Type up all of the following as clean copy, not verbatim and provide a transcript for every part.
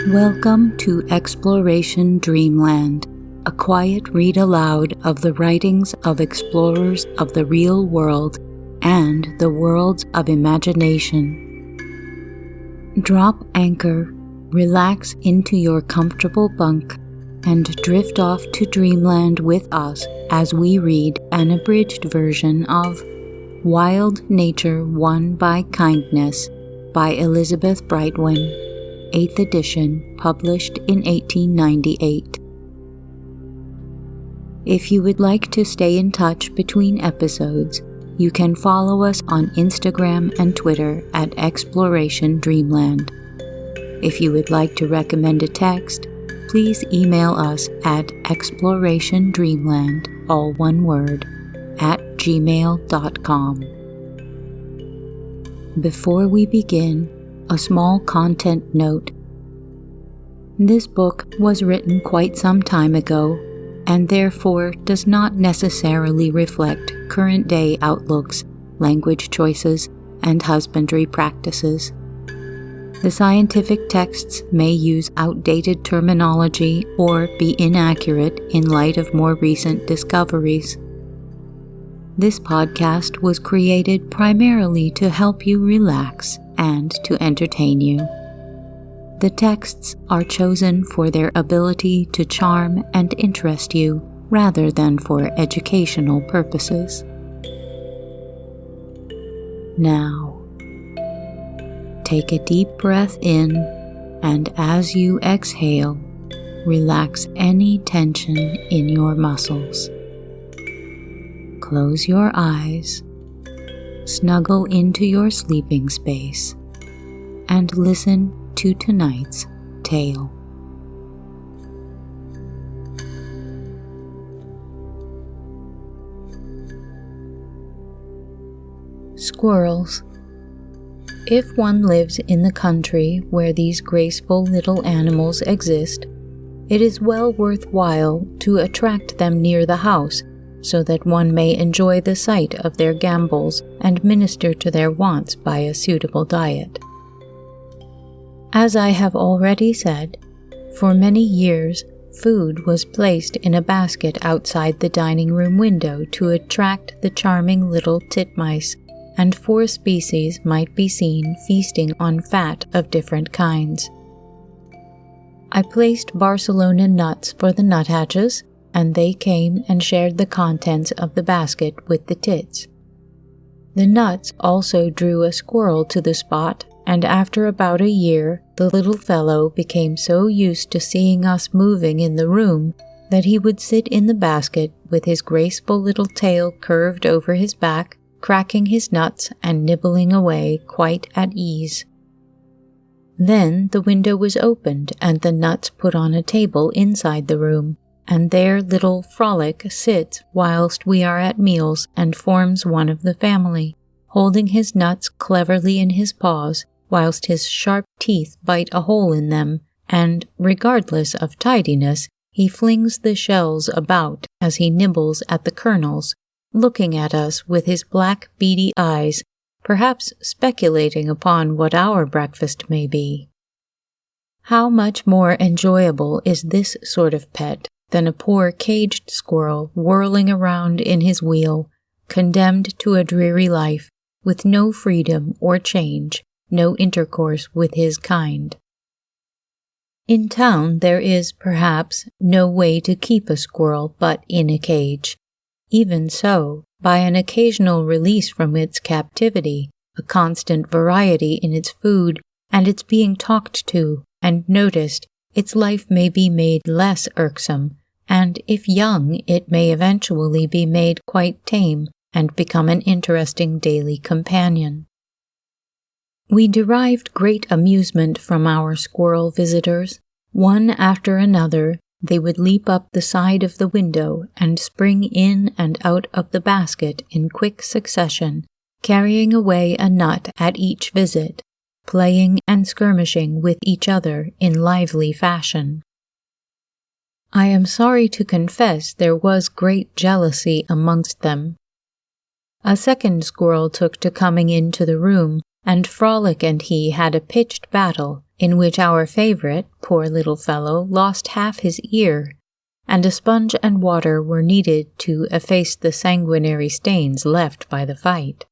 Welcome to Exploration Dreamland, a quiet read-aloud of the writings of explorers of the real world and the worlds of imagination. Drop anchor, relax into your comfortable bunk, and drift off to Dreamland with us as we read an abridged version of Wild Nature Won by Kindness by Elizabeth Brightwen, 8th edition, published in 1898. If you would like to stay in touch between episodes, you can follow us on Instagram and Twitter at Exploration Dreamland. If you would like to recommend a text, please email us at explorationdreamland, all one word, at gmail.com. Before we begin, a small content note. This book was written quite some time ago, and therefore does not necessarily reflect current-day outlooks, language choices, and husbandry practices. The scientific texts may use outdated terminology or be inaccurate in light of more recent discoveries. This podcast was created primarily to help you relax and to entertain you. The texts are chosen for their ability to charm and interest you rather than for educational purposes. Now, take a deep breath in, and as you exhale, relax any tension in your muscles. Close your eyes, snuggle into your sleeping space, and listen to tonight's tale. Squirrels. If one lives in the country where these graceful little animals exist, it is well worthwhile to attract them near the house so that one may enjoy the sight of their gambols and minister to their wants by a suitable diet. As I have already said, for many years food was placed in a basket outside the dining room window to attract the charming little titmice, and 4 species might be seen feasting on fat of different kinds. I placed Barcelona nuts for the nuthatches, and they came and shared the contents of the basket with the tits. The nuts also drew a squirrel to the spot, and after about a year, the little fellow became so used to seeing us moving in the room that he would sit in the basket with his graceful little tail curved over his back, cracking his nuts and nibbling away quite at ease. Then the window was opened and the nuts put on a table inside the room, and there little Frolic sits whilst we are at meals and forms one of the family, holding his nuts cleverly in his paws, whilst his sharp teeth bite a hole in them, and, regardless of tidiness, he flings the shells about as he nibbles at the kernels, looking at us with his black beady eyes, perhaps speculating upon what our breakfast may be. How much more enjoyable is this sort of pet than a poor caged squirrel whirling around in his wheel, condemned to a dreary life, with no freedom or change, no intercourse with his kind. In town there is, perhaps, no way to keep a squirrel but in a cage. Even so, by an occasional release from its captivity, a constant variety in its food, and its being talked to and noticed, its life may be made less irksome, and if young, it may eventually be made quite tame and become an interesting daily companion. We derived great amusement from our squirrel visitors. One after another, they would leap up the side of the window and spring in and out of the basket in quick succession, carrying away a nut at each visit, playing and skirmishing with each other in lively fashion. I am sorry to confess there was great jealousy amongst them. A second squirrel took to coming into the room and Frolic and he had a pitched battle in which our favourite, poor little fellow, lost half his ear, and a sponge and water were needed to efface the sanguinary stains left by the fight.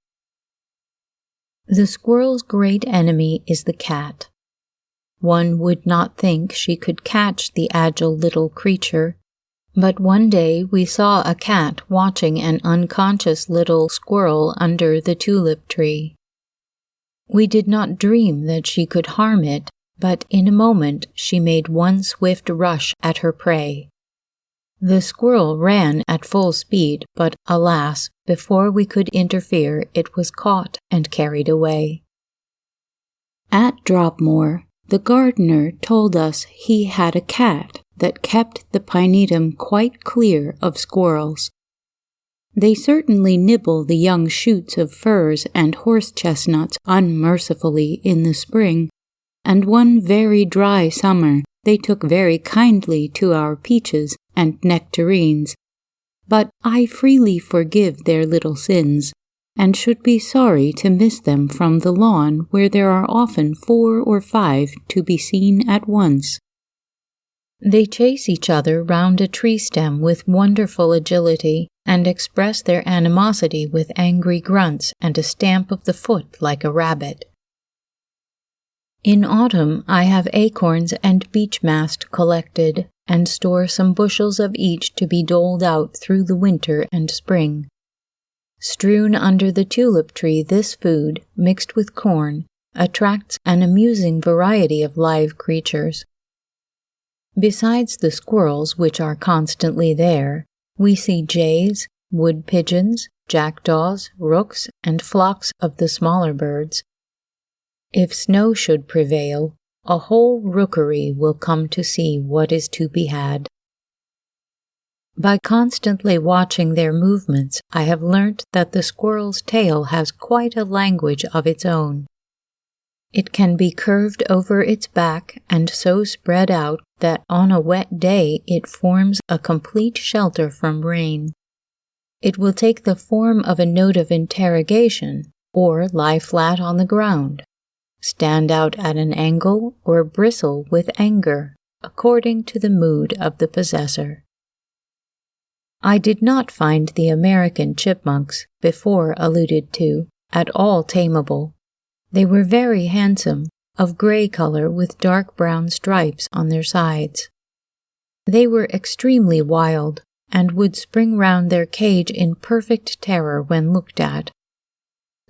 The squirrel's great enemy is the cat. One would not think she could catch the agile little creature, but one day we saw a cat watching an unconscious little squirrel under the tulip tree. We did not dream that she could harm it, but in a moment she made one swift rush at her prey. The squirrel ran at full speed, but alas, before we could interfere, it was caught and carried away. At Dropmore, the gardener told us he had a cat that kept the pinetum quite clear of squirrels. They certainly nibble the young shoots of firs and horse-chestnuts unmercifully in the spring, and one very dry summer they took very kindly to our peaches and nectarines. But I freely forgive their little sins, and should be sorry to miss them from the lawn where there are often 4 or 5 to be seen at once. They chase each other round a tree stem with wonderful agility, and express their animosity with angry grunts and a stamp of the foot like a rabbit. In autumn I have acorns and beech mast collected, and store some bushels of each to be doled out through the winter and spring. Strewn under the tulip tree, this food, mixed with corn, attracts an amusing variety of live creatures. Besides the squirrels, which are constantly there, we see jays, wood pigeons, jackdaws, rooks, and flocks of the smaller birds. If snow should prevail, a whole rookery will come to see what is to be had. By constantly watching their movements, I have learnt that the squirrel's tail has quite a language of its own. It can be curved over its back and so spread out that on a wet day it forms a complete shelter from rain. It will take the form of a note of interrogation, or lie flat on the ground, stand out at an angle, or bristle with anger, according to the mood of the possessor. I did not find the American chipmunks, before alluded to, at all tameable. They were very handsome, of gray color with dark brown stripes on their sides. They were extremely wild, and would spring round their cage in perfect terror when looked at.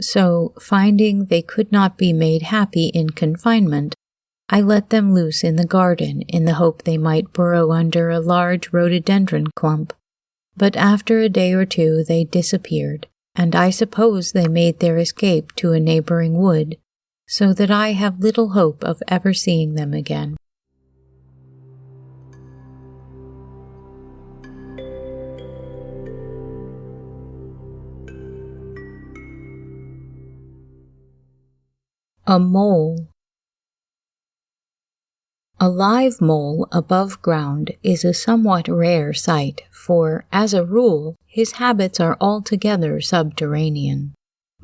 So, finding they could not be made happy in confinement, I let them loose in the garden in the hope they might burrow under a large rhododendron clump. But after a day or two they disappeared, and I suppose they made their escape to a neighboring wood, so that I have little hope of ever seeing them again. A mole. A live mole above ground is a somewhat rare sight, for, as a rule, his habits are altogether subterranean.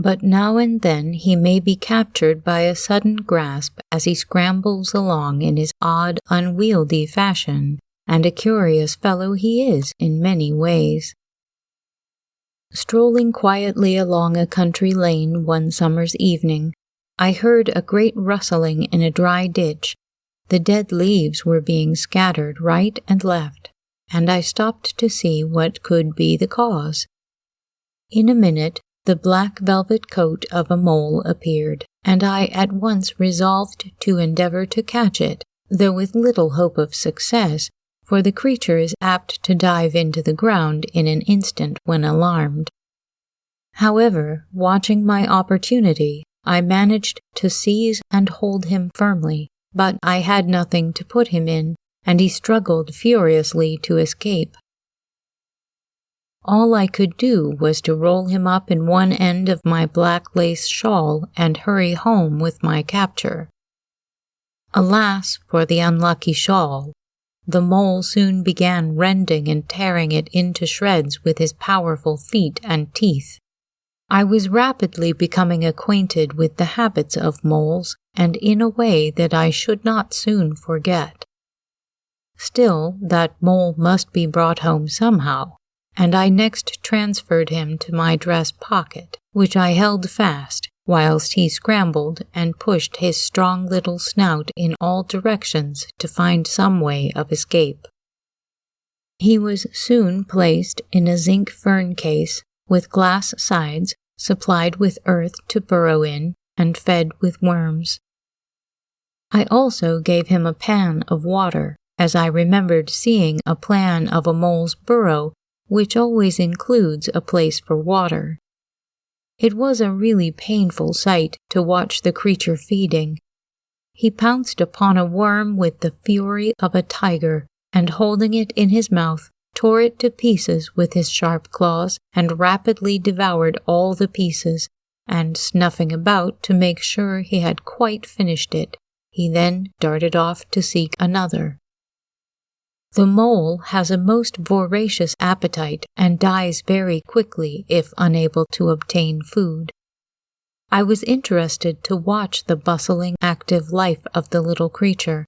But now and then he may be captured by a sudden grasp as he scrambles along in his odd, unwieldy fashion, and a curious fellow he is in many ways. Strolling quietly along a country lane one summer's evening, I heard a great rustling in a dry ditch. The dead leaves were being scattered right and left, and I stopped to see what could be the cause. In a minute, the black velvet coat of a mole appeared, and I at once resolved to endeavor to catch it, though with little hope of success, for the creature is apt to dive into the ground in an instant when alarmed. However, watching my opportunity, I managed to seize and hold him firmly, but I had nothing to put him in, and he struggled furiously to escape. All I could do was to roll him up in one end of my black lace shawl and hurry home with my capture. Alas for the unlucky shawl! The mole soon began rending and tearing it into shreds with his powerful feet and teeth. I was rapidly becoming acquainted with the habits of moles, and in a way that I should not soon forget. Still, that mole must be brought home somehow, and I next transferred him to my dress pocket, which I held fast, whilst he scrambled and pushed his strong little snout in all directions to find some way of escape. He was soon placed in a zinc fern case with glass sides, supplied with earth to burrow in, and fed with worms. I also gave him a pan of water, as I remembered seeing a plan of a mole's burrow which always includes a place for water. It was a really painful sight to watch the creature feeding. He pounced upon a worm with the fury of a tiger, and holding it in his mouth, tore it to pieces with his sharp claws, and rapidly devoured all the pieces, and snuffing about to make sure he had quite finished it, he then darted off to seek another. The mole has a most voracious appetite and dies very quickly if unable to obtain food. I was interested to watch the bustling, active life of the little creature.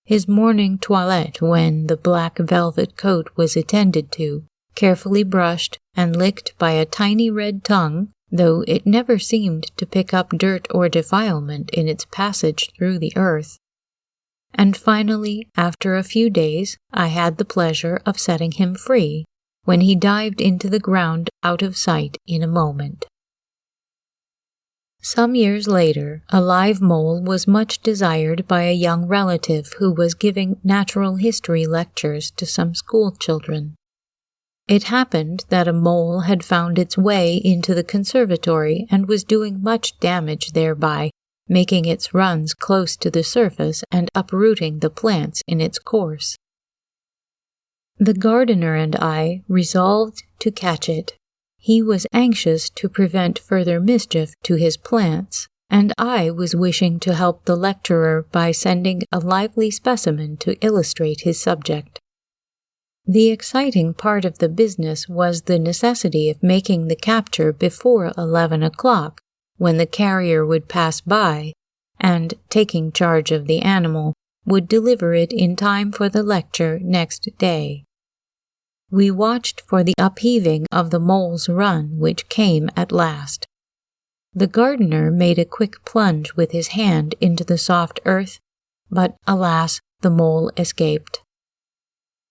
His morning toilette, when the black velvet coat was attended to, carefully brushed and licked by a tiny red tongue, though it never seemed to pick up dirt or defilement in its passage through the earth. And finally, after a few days, I had the pleasure of setting him free, when he dived into the ground out of sight in a moment. Some years later, a live mole was much desired by a young relative who was giving natural history lectures to some school children. It happened that a mole had found its way into the conservatory and was doing much damage thereby, making its runs close to the surface and uprooting the plants in its course. The gardener and I resolved to catch it. He was anxious to prevent further mischief to his plants, and I was wishing to help the lecturer by sending a lively specimen to illustrate his subject. The exciting part of the business was the necessity of making the capture before 11 o'clock, when the carrier would pass by, and, taking charge of the animal, would deliver it in time for the lecture next day. We watched for the upheaving of the mole's run, which came at last. The gardener made a quick plunge with his hand into the soft earth, but alas, the mole escaped.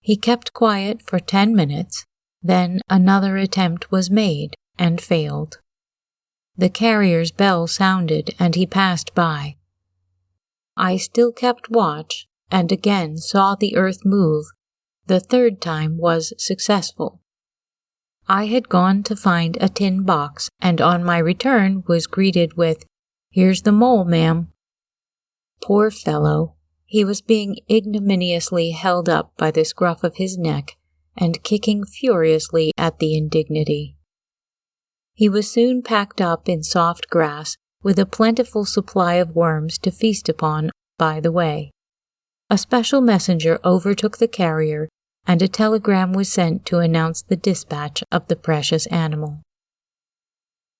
He kept quiet for 10 minutes, then another attempt was made and failed. The carrier's bell sounded and he passed by. I still kept watch and again saw the earth move. The third time was successful. I had gone to find a tin box and on my return was greeted with, "Here's the mole, ma'am." Poor fellow, he was being ignominiously held up by the scruff of his neck and kicking furiously at the indignity. He was soon packed up in soft grass, with a plentiful supply of worms to feast upon by the way. A special messenger overtook the carrier, and a telegram was sent to announce the dispatch of the precious animal.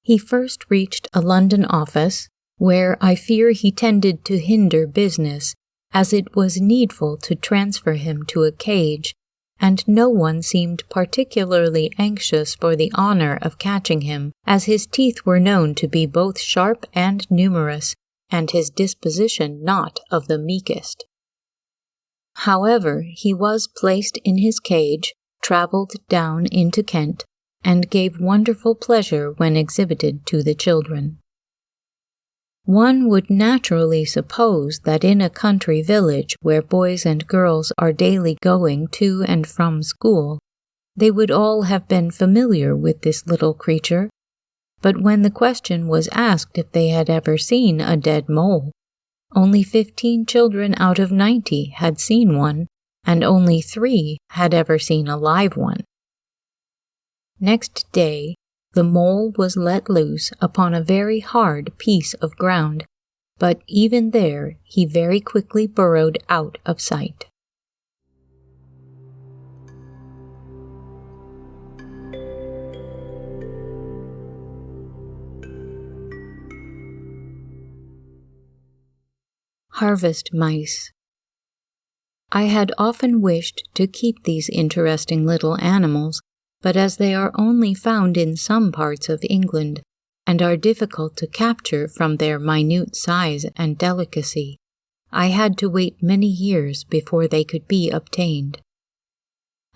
He first reached a London office, where I fear he tended to hinder business, as it was needful to transfer him to a cage, and no one seemed particularly anxious for the honor of catching him, as his teeth were known to be both sharp and numerous, and his disposition not of the meekest. However, he was placed in his cage, travelled down into Kent, and gave wonderful pleasure when exhibited to the children. One would naturally suppose that in a country village where boys and girls are daily going to and from school, they would all have been familiar with this little creature, but when the question was asked if they had ever seen a dead mole, only 15 children out of 90 had seen one, and only 3 had ever seen a live one. Next day, the mole was let loose upon a very hard piece of ground, but even there he very quickly burrowed out of sight. Harvest mice. I had often wished to keep these interesting little animals, but as they are only found in some parts of England, and are difficult to capture from their minute size and delicacy, I had to wait many years before they could be obtained.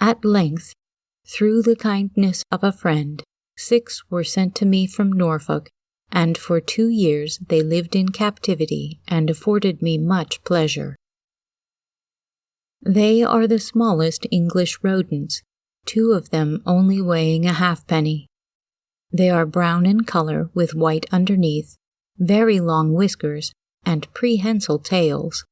At length, through the kindness of a friend, 6 were sent to me from Norfolk, and for 2 years they lived in captivity and afforded me much pleasure. They are the smallest English rodents, 2 of them only weighing a halfpenny. They are brown in color with white underneath, very long whiskers, and prehensile tails.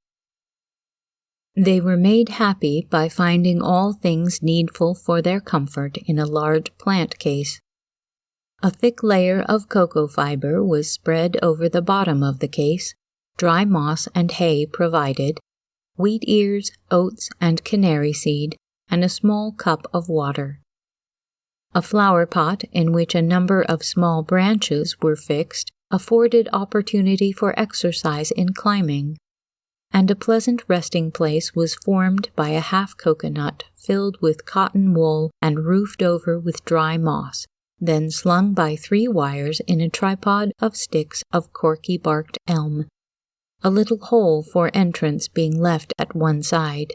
They were made happy by finding all things needful for their comfort in a large plant case. A thick layer of cocoa fiber was spread over the bottom of the case, dry moss and hay provided, wheat ears, oats, and canary seed, and a small cup of water. A flower pot in which a number of small branches were fixed afforded opportunity for exercise in climbing, and a pleasant resting place was formed by a half coconut filled with cotton wool and roofed over with dry moss, then slung by 3 wires in a tripod of sticks of corky-barked elm, a little hole for entrance being left at one side.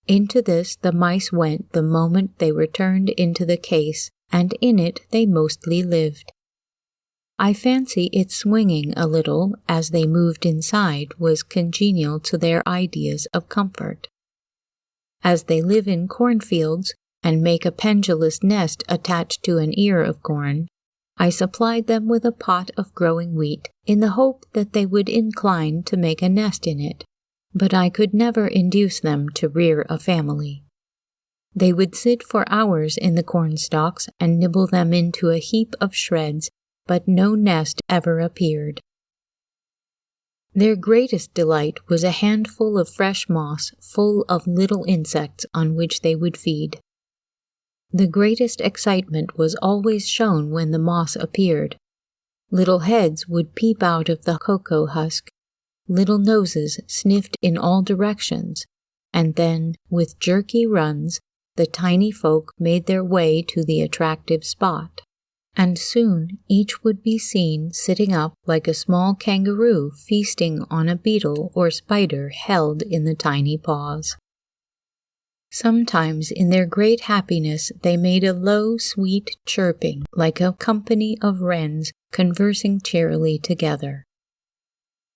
Into this the mice went the moment they were turned into the case, and in it they mostly lived. I fancy its swinging a little as they moved inside was congenial to their ideas of comfort. As they live in cornfields and make a pendulous nest attached to an ear of corn, I supplied them with a pot of growing wheat in the hope that they would incline to make a nest in it, but I could never induce them to rear a family. They would sit for hours in the cornstalks and nibble them into a heap of shreds, but no nest ever appeared. Their greatest delight was a handful of fresh moss full of little insects on which they would feed. The greatest excitement was always shown when the moss appeared. Little heads would peep out of the cocoa husk, little noses sniffed in all directions, and then, with jerky runs, the tiny folk made their way to the attractive spot, and soon each would be seen sitting up like a small kangaroo feasting on a beetle or spider held in the tiny paws. Sometimes in their great happiness they made a low, sweet chirping like a company of wrens conversing cheerily together.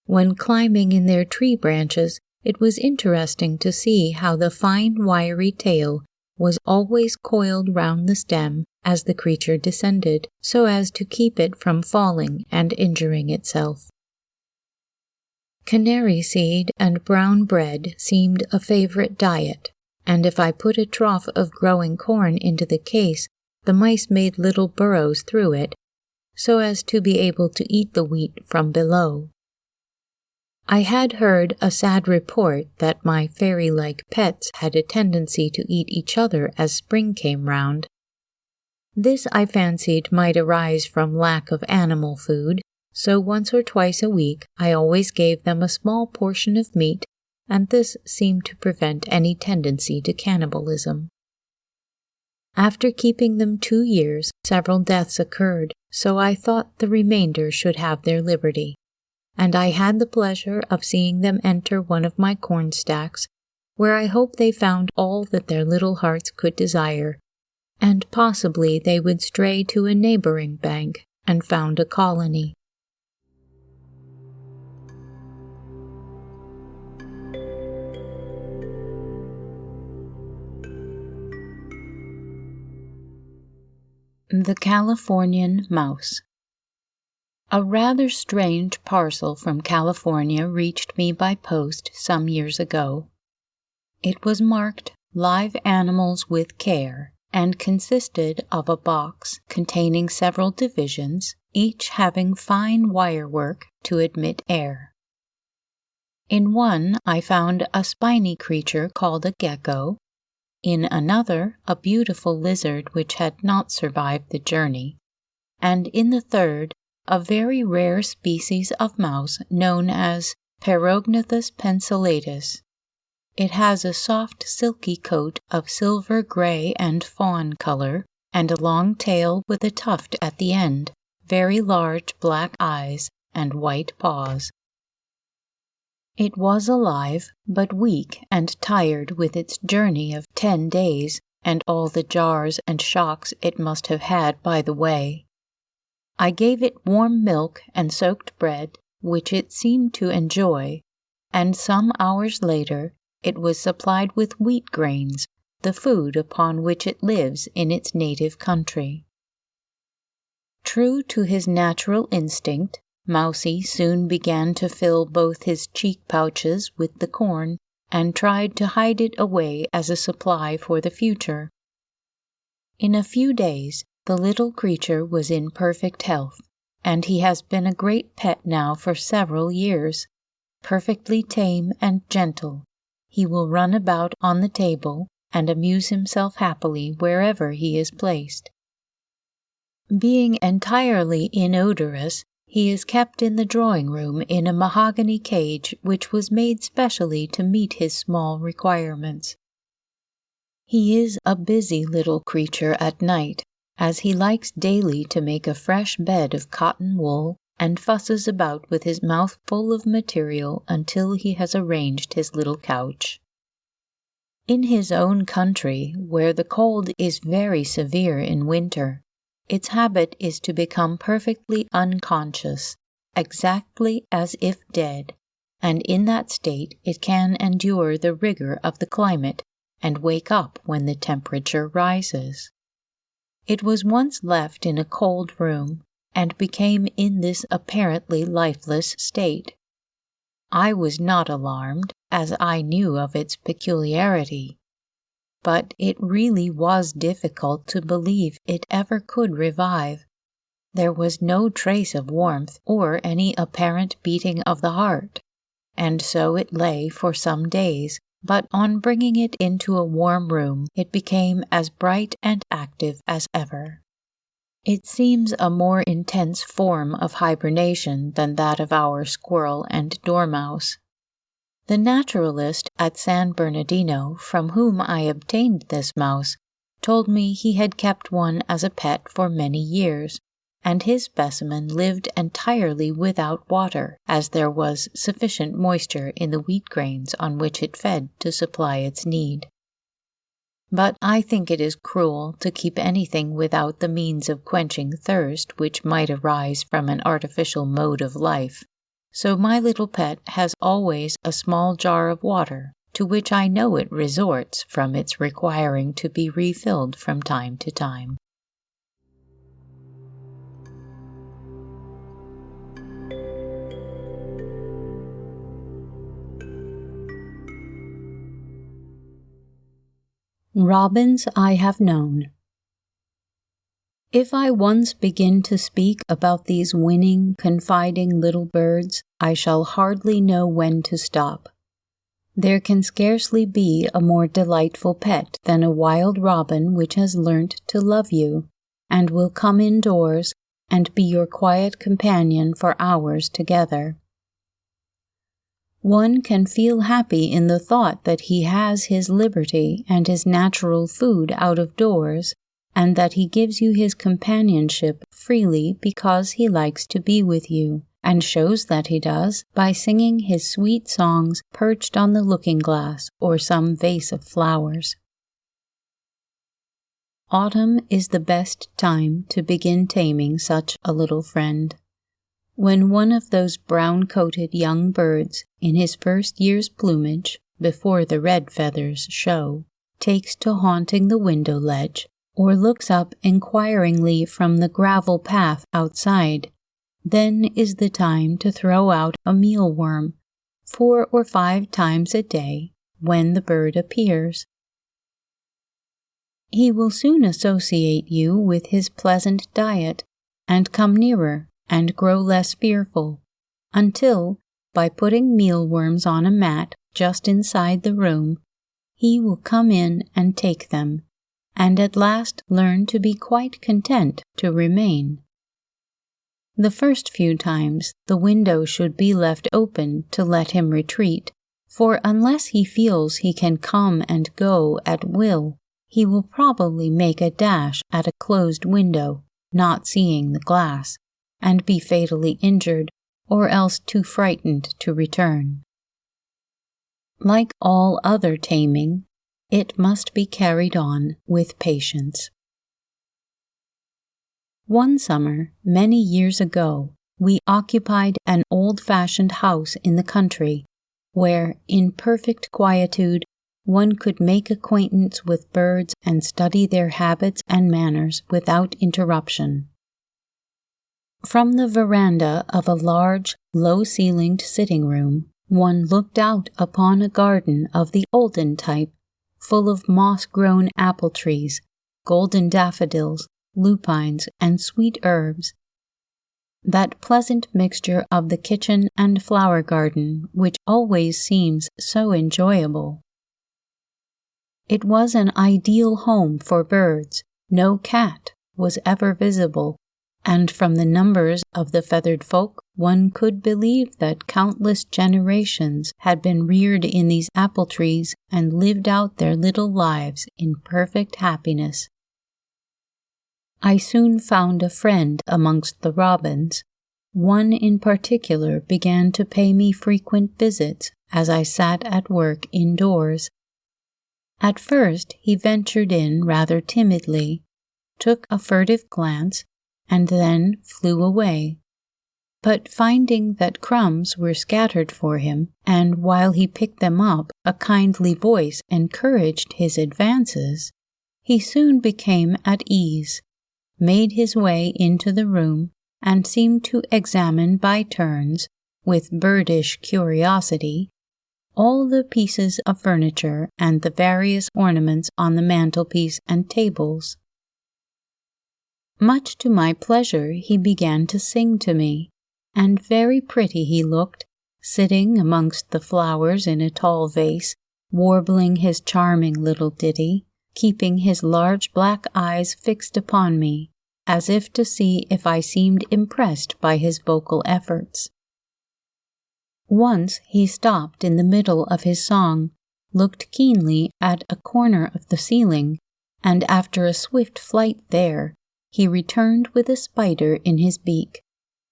When climbing in their tree branches, it was interesting to see how the fine wiry tail was always coiled round the stem as the creature descended, so as to keep it from falling and injuring itself. Canary seed and brown bread seemed a favorite diet, and if I put a trough of growing corn into the case, the mice made little burrows through it, so as to be able to eat the wheat from below. I had heard a sad report that my fairy-like pets had a tendency to eat each other as spring came round. This I fancied might arise from lack of animal food, so once or twice a week I always gave them a small portion of meat, and this seemed to prevent any tendency to cannibalism. After keeping them 2 years, several deaths occurred, so I thought the remainder should have their liberty, and I had the pleasure of seeing them enter one of my corn stacks, where I hope they found all that their little hearts could desire, and possibly they would stray to a neighboring bank and found a colony. The Californian Mouse. A rather strange parcel from California reached me by post some years ago. It was marked "Live Animals with Care" and consisted of a box containing several divisions, each having fine wirework to admit air. In one I found a spiny creature called a gecko, in another a beautiful lizard which had not survived the journey, and in the third a very rare species of mouse known as Perognathus pencellatus. It has a soft silky coat of silver gray and fawn color, and a long tail with a tuft at the end, very large black eyes, and white paws. It was alive, but weak and tired with its journey of 10 days, and all the jars and shocks it must have had by the way. I gave it warm milk and soaked bread, which it seemed to enjoy, and some hours later it was supplied with wheat grains, the food upon which it lives in its native country. True to his natural instinct, Mousie soon began to fill both his cheek pouches with the corn and tried to hide it away as a supply for the future. In a few days, the little creature was in perfect health, and he has been a great pet now for several years. Perfectly tame and gentle, he will run about on the table and amuse himself happily wherever he is placed. Being entirely inodorous, he is kept in the drawing-room in a mahogany cage which was made specially to meet his small requirements. He is a busy little creature at night, as he likes daily to make a fresh bed of cotton wool and fusses about with his mouth full of material until he has arranged his little couch. In his own country, where the cold is very severe in winter, its habit is to become perfectly unconscious, exactly as if dead, and in that state it can endure the rigor of the climate and wake up when the temperature rises. It was once left in a cold room and became in this apparently lifeless state. I was not alarmed, as I knew of its peculiarity. But it really was difficult to believe it ever could revive. There was no trace of warmth or any apparent beating of the heart, and so it lay for some days, but on bringing it into a warm room it became as bright and active as ever. It seems a more intense form of hibernation than that of our squirrel and dormouse. The naturalist at San Bernardino, from whom I obtained this mouse, told me he had kept one as a pet for many years, and his specimen lived entirely without water, as there was sufficient moisture in the wheat grains on which it fed to supply its need. But I think it is cruel to keep anything without the means of quenching thirst which might arise from an artificial mode of life. So my little pet has always a small jar of water, to which I know it resorts from its requiring to be refilled from time to time. Robins I Have Known. If I once begin to speak about these winning, confiding little birds, I shall hardly know when to stop. There can scarcely be a more delightful pet than a wild robin which has learnt to love you, and will come indoors and be your quiet companion for hours together. One can feel happy in the thought that he has his liberty and his natural food out of doors, and that he gives you his companionship freely because he likes to be with you, and shows that he does by singing his sweet songs perched on the looking-glass or some vase of flowers. Autumn is the best time to begin taming such a little friend. When one of those brown-coated young birds, in his first year's plumage, before the red feathers show, takes to haunting the window ledge, or looks up inquiringly from the gravel path outside, then is the time to throw out a mealworm 4 or 5 times a day when the bird appears. He will soon associate you with his pleasant diet, and come nearer and grow less fearful, until, by putting mealworms on a mat just inside the room, he will come in and take them, and at last learn to be quite content to remain. The first few times the window should be left open to let him retreat, for unless he feels he can come and go at will, he will probably make a dash at a closed window, not seeing the glass, and be fatally injured, or else too frightened to return. Like all other taming, it must be carried on with patience. One summer, many years ago, we occupied an old-fashioned house in the country, where, in perfect quietude, one could make acquaintance with birds and study their habits and manners without interruption. From the veranda of a large, low-ceilinged sitting room, one looked out upon a garden of the olden type, full of moss-grown apple trees, golden daffodils, lupines, and sweet herbs. That pleasant mixture of the kitchen and flower garden which always seems so enjoyable. It was an ideal home for birds. No cat was ever visible, and from the numbers of the feathered folk one could believe that countless generations had been reared in these apple trees and lived out their little lives in perfect happiness. I soon found a friend amongst the robins. One in particular began to pay me frequent visits as I sat at work indoors. At first he ventured in rather timidly, took a furtive glance, and then flew away. But finding that crumbs were scattered for him, and while he picked them up a kindly voice encouraged his advances, he soon became at ease, made his way into the room, and seemed to examine by turns, with birdish curiosity, all the pieces of furniture and the various ornaments on the mantelpiece and tables. Much to my pleasure he began to sing to me, and very pretty he looked, sitting amongst the flowers in a tall vase, warbling his charming little ditty, keeping his large black eyes fixed upon me, as if to see if I seemed impressed by his vocal efforts. Once he stopped in the middle of his song, looked keenly at a corner of the ceiling, and after a swift flight there, he returned with a spider in his beak.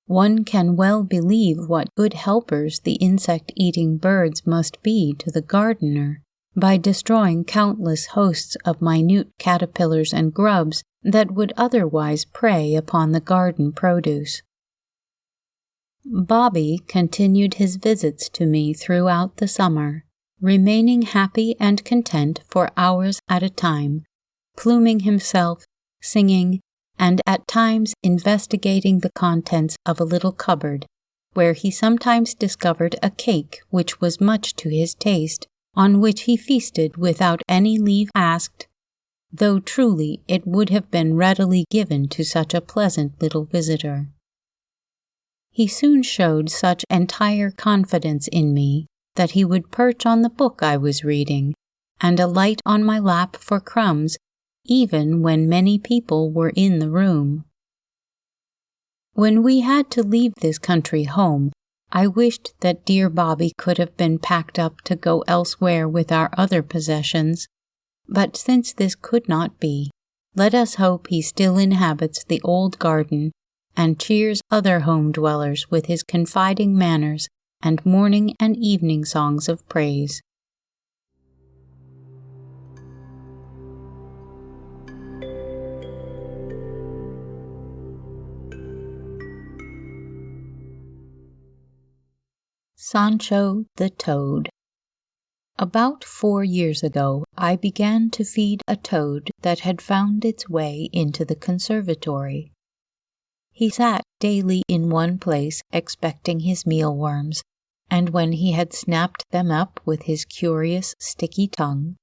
One can well believe what good helpers the insect-eating birds must be to the gardener, by destroying countless hosts of minute caterpillars and grubs that would otherwise prey upon the garden produce. Bobby continued his visits to me throughout the summer, remaining happy and content for hours at a time, pluming himself, singing, and at times investigating the contents of a little cupboard, where he sometimes discovered a cake which was much to his taste, on which he feasted without any leave asked, though truly it would have been readily given to such a pleasant little visitor. He soon showed such entire confidence in me that he would perch on the book I was reading, and alight on my lap for crumbs, even when many people were in the room. When we had to leave this country home, I wished that dear Bobby could have been packed up to go elsewhere with our other possessions, but since this could not be, let us hope he still inhabits the old garden and cheers other home-dwellers with his confiding manners and morning and evening songs of praise. Sancho the Toad. About 4 years ago, I began to feed a toad that had found its way into the conservatory. He sat daily in one place expecting his mealworms, and when he had snapped them up with his curious sticky tongue,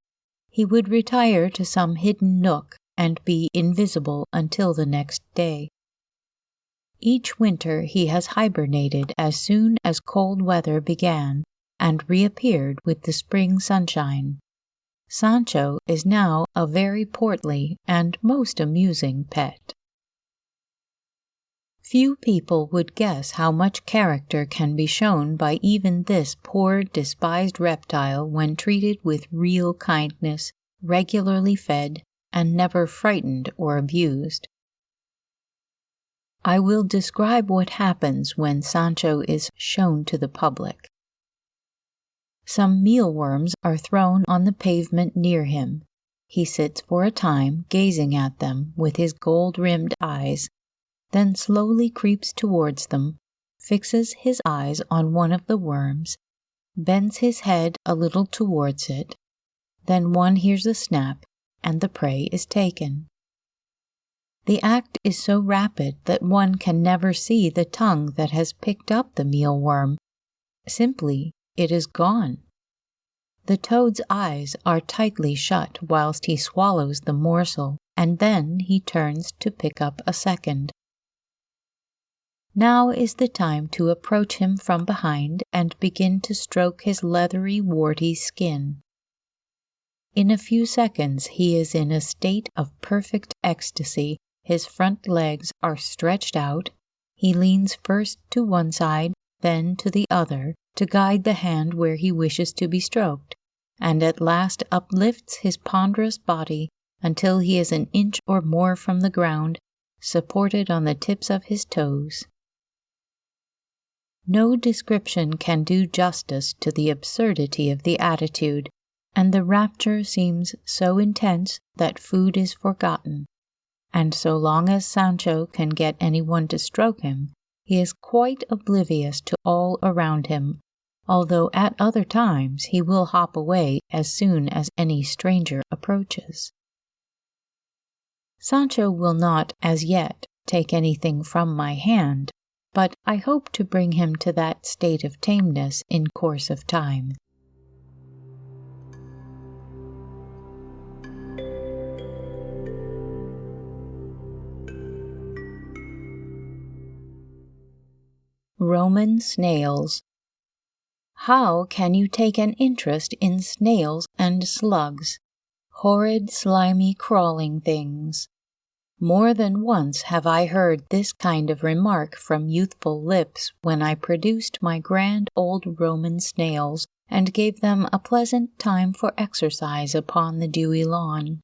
he would retire to some hidden nook and be invisible until the next day. Each winter he has hibernated as soon as cold weather began, and reappeared with the spring sunshine. Sancho is now a very portly and most amusing pet. Few people would guess how much character can be shown by even this poor, despised reptile when treated with real kindness, regularly fed, and never frightened or abused. I will describe what happens when Sancho is shown to the public. Some mealworms are thrown on the pavement near him. He sits for a time gazing at them with his gold-rimmed eyes, then slowly creeps towards them, fixes his eyes on one of the worms, bends his head a little towards it, then one hears a snap, and the prey is taken. The act is so rapid that one can never see the tongue that has picked up the mealworm. Simply, it is gone. The toad's eyes are tightly shut whilst he swallows the morsel, and then he turns to pick up a second. Now is the time to approach him from behind and begin to stroke his leathery, warty skin. In a few seconds he is in a state of perfect ecstasy. His front legs are stretched out. He leans first to one side, then to the other, to guide the hand where he wishes to be stroked, and at last uplifts his ponderous body until he is an inch or more from the ground, supported on the tips of his toes. No description can do justice to the absurdity of the attitude, and the rapture seems so intense that food is forgotten. And so long as Sancho can get anyone to stroke him, he is quite oblivious to all around him, although at other times he will hop away as soon as any stranger approaches. Sancho will not, as yet, take anything from my hand, but I hope to bring him to that state of tameness in course of time. Roman Snails. How can you take an interest in snails and slugs? Horrid, slimy, crawling things. More than once have I heard this kind of remark from youthful lips when I produced my grand old Roman snails and gave them a pleasant time for exercise upon the dewy lawn.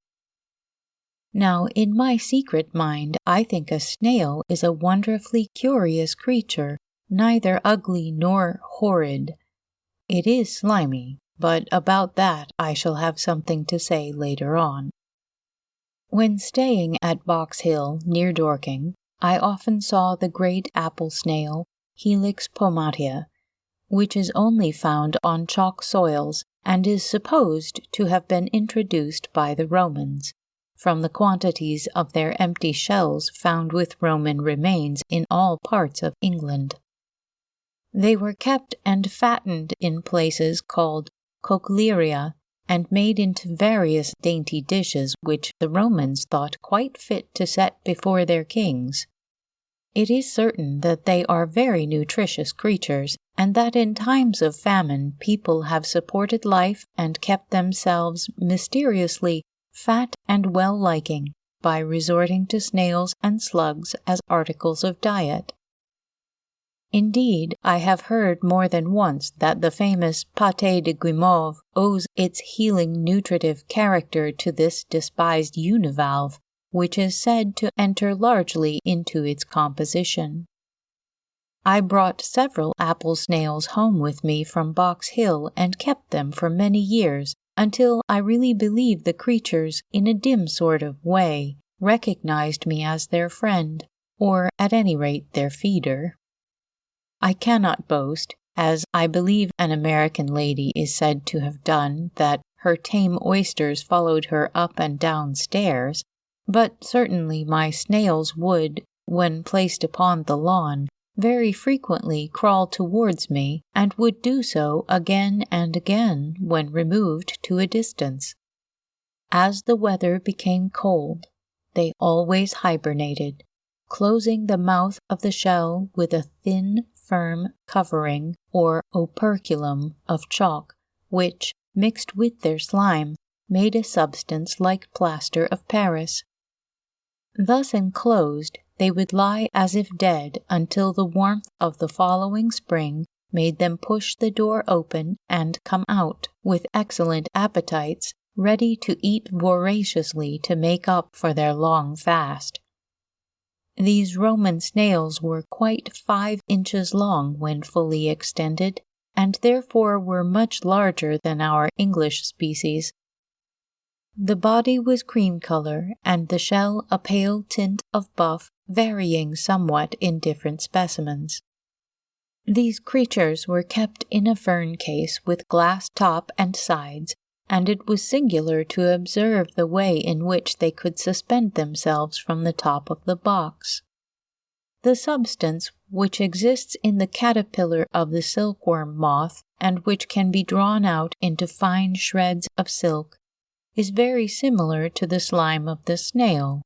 Now, in my secret mind, I think a snail is a wonderfully curious creature, neither ugly nor horrid. It is slimy, but about that I shall have something to say later on. When staying at Box Hill, near Dorking, I often saw the great apple snail, Helix pomatia, which is only found on chalk soils and is supposed to have been introduced by the Romans, from the quantities of their empty shells found with Roman remains in all parts of England. They were kept and fattened in places called cochlearia, and made into various dainty dishes which the Romans thought quite fit to set before their kings. It is certain that they are very nutritious creatures, and that in times of famine people have supported life and kept themselves mysteriously fat and well-liking by resorting to snails and slugs as articles of diet. Indeed, I have heard more than once that the famous pâté de guimauve owes its healing nutritive character to this despised univalve, which is said to enter largely into its composition. I brought several apple snails home with me from Box Hill and kept them for many years, until I really believe the creatures, in a dim sort of way, recognized me as their friend, or at any rate their feeder. I cannot boast, as I believe an American lady is said to have done, that her tame oysters followed her up and down stairs, but certainly my snails would, when placed upon the lawn, very frequently crawl towards me, and would do so again and again when removed to a distance. As the weather became cold, they always hibernated, closing the mouth of the shell with a thin, firm covering or operculum of chalk, which, mixed with their slime, made a substance like plaster of Paris. Thus enclosed, they would lie as if dead until the warmth of the following spring made them push the door open and come out with excellent appetites, ready to eat voraciously to make up for their long fast. These Roman snails were quite 5 inches long when fully extended, and therefore were much larger than our English species. The body was cream color, and the shell a pale tint of buff, varying somewhat in different specimens. These creatures were kept in a fern case with glass top and sides, and it was singular to observe the way in which they could suspend themselves from the top of the box. The substance which exists in the caterpillar of the silkworm moth, and which can be drawn out into fine shreds of silk, is very similar to the slime of the snail,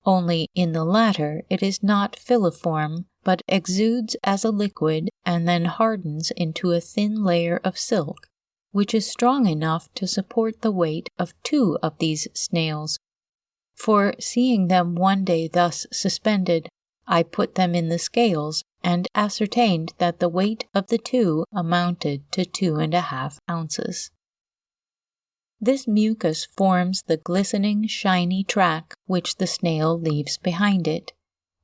only in the latter it is not filiform, but exudes as a liquid and then hardens into a thin layer of silk, which is strong enough to support the weight of 2 of these snails. For, seeing them one day thus suspended, I put them in the scales, and ascertained that the weight of the 2 amounted to 2½ ounces. This mucus forms the glistening, shiny track which the snail leaves behind it,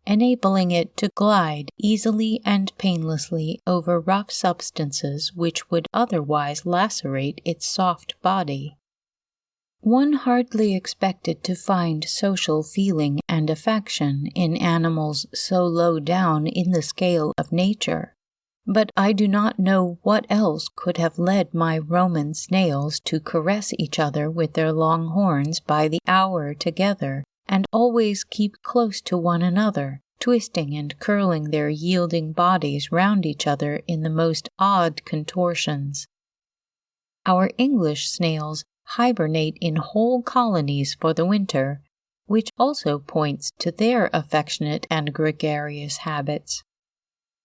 enabling it to glide easily and painlessly over rough substances which would otherwise lacerate its soft body. One hardly expected to find social feeling and affection in animals so low down in the scale of nature, but I do not know what else could have led my Roman snails to caress each other with their long horns by the hour together, and always keep close to one another, twisting and curling their yielding bodies round each other in the most odd contortions. Our English snails hibernate in whole colonies for the winter, which also points to their affectionate and gregarious habits.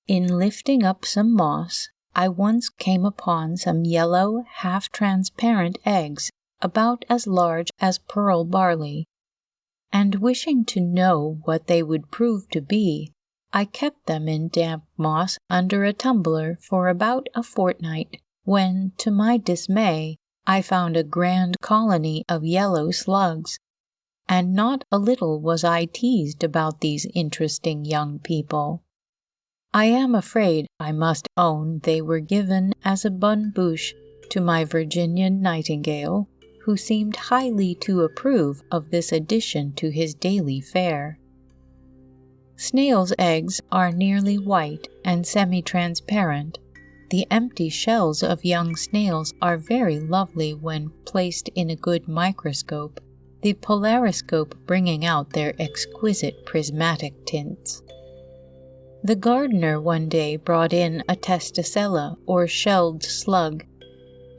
In lifting up some moss, I once came upon some yellow, half-transparent eggs about as large as pearl barley, and wishing to know what they would prove to be, I kept them in damp moss under a tumbler for about a fortnight, when, to my dismay, I found a grand colony of yellow slugs, and not a little was I teased about these interesting young people. I am afraid I must own they were given as a bonne bouche to my Virginian nightingale, who seemed highly to approve of this addition to his daily fare. Snails' eggs are nearly white and semi-transparent. The empty shells of young snails are very lovely when placed in a good microscope, the polariscope bringing out their exquisite prismatic tints. The gardener one day brought in a testacella or shelled slug.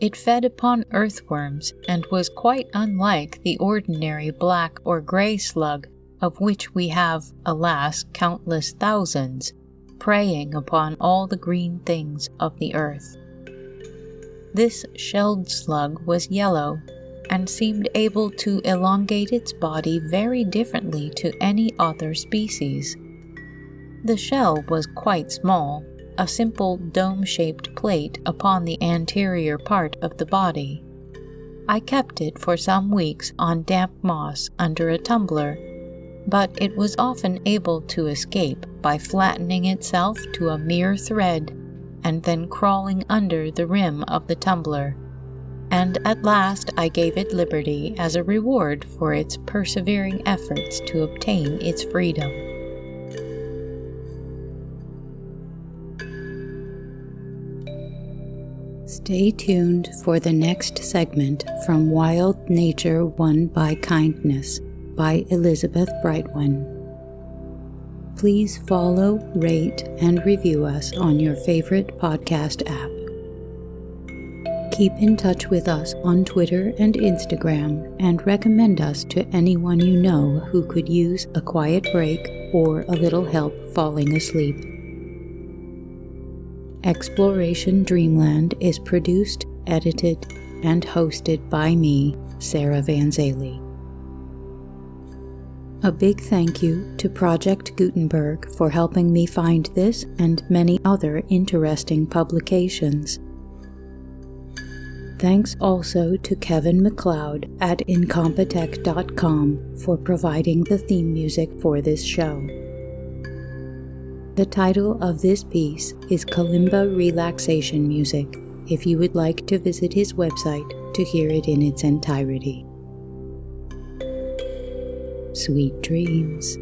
It fed upon earthworms and was quite unlike the ordinary black or gray slug, of which we have, alas, countless thousands, preying upon all the green things of the earth. This shelled slug was yellow, and seemed able to elongate its body very differently to any other species. The shell was quite small, a simple dome-shaped plate upon the anterior part of the body. I kept it for some weeks on damp moss under a tumbler, but it was often able to escape by flattening itself to a mere thread and then crawling under the rim of the tumbler, and at last I gave it liberty as a reward for its persevering efforts to obtain its freedom. Stay tuned for the next segment from Wild Nature Won by Kindness by Elizabeth Brightwen. Please follow, rate, and review us on your favorite podcast app. Keep in touch with us on Twitter and Instagram, and recommend us to anyone you know who could use a quiet break or a little help falling asleep. Exploration Dreamland is produced, edited, and hosted by me, Sarah Van Zaley. A big thank you to Project Gutenberg for helping me find this and many other interesting publications. Thanks also to Kevin MacLeod at incompetech.com for providing the theme music for this show. The title of this piece is Kalimba Relaxation Music, if you would like to visit his website to hear it in its entirety. Sweet dreams.